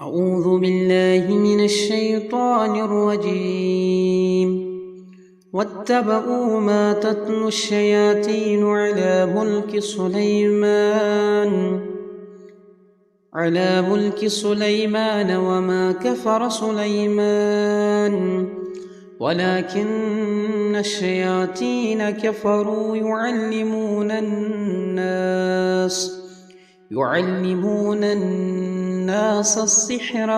أعوذ بالله من الشيطان الرجيم واتبعوا ما تتلو الشياطين على ملك سليمان وما كفر سليمان ولكن الشياطين كفروا يعلمون الناس السحر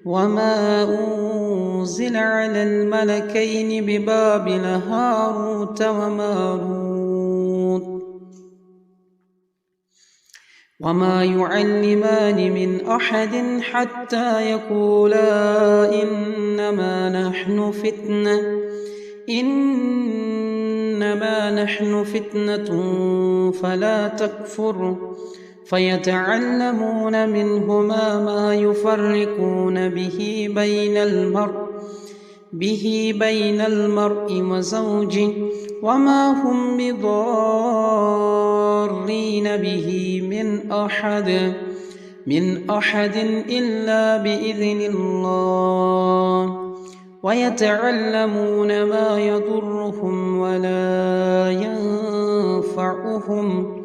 وما أنزل على الملكين ببابل هاروت وماروت وما يعلمان من أحد حتى يقولا إنما نحن فتنة فلا تكفر فيتعلمون منهما ما يفرقون به بين المرء وزوجه وما هم بضارين به من أحد إلا بإذن الله ويتعلمون ما يضرهم ولا ينفعهم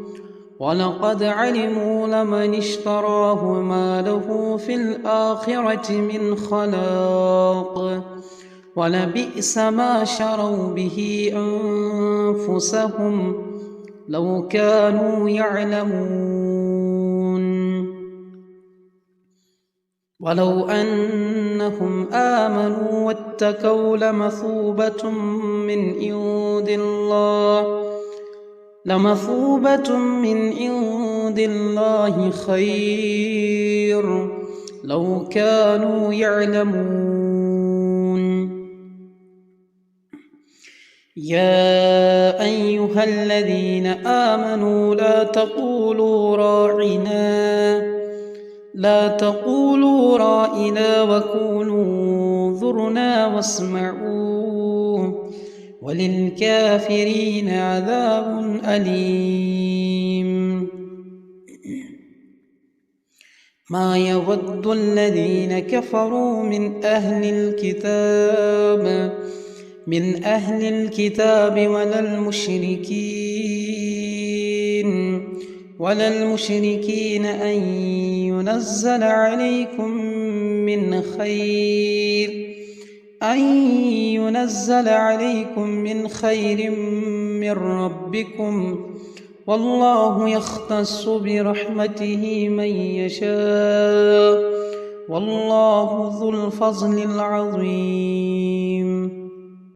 ولقد علموا لمن اشتراه ما له في الآخرة من خلاق ولبئس ما شروا به أنفسهم لو كانوا يعلمون ولو أنهم آمنوا واتقوا لمثوبة من عند الله خير لو كانوا يعلمون يا أيها الذين آمنوا لا تقولوا راعنا وقولوا انظرنا واسمعوا وللكافرين عذاب أليم ما يود الذين كفروا من أهل الكتاب ولا المشركين أن ينزل عليكم من خير من ربكم والله يختص برحمته من يشاء والله ذو الفضل العظيم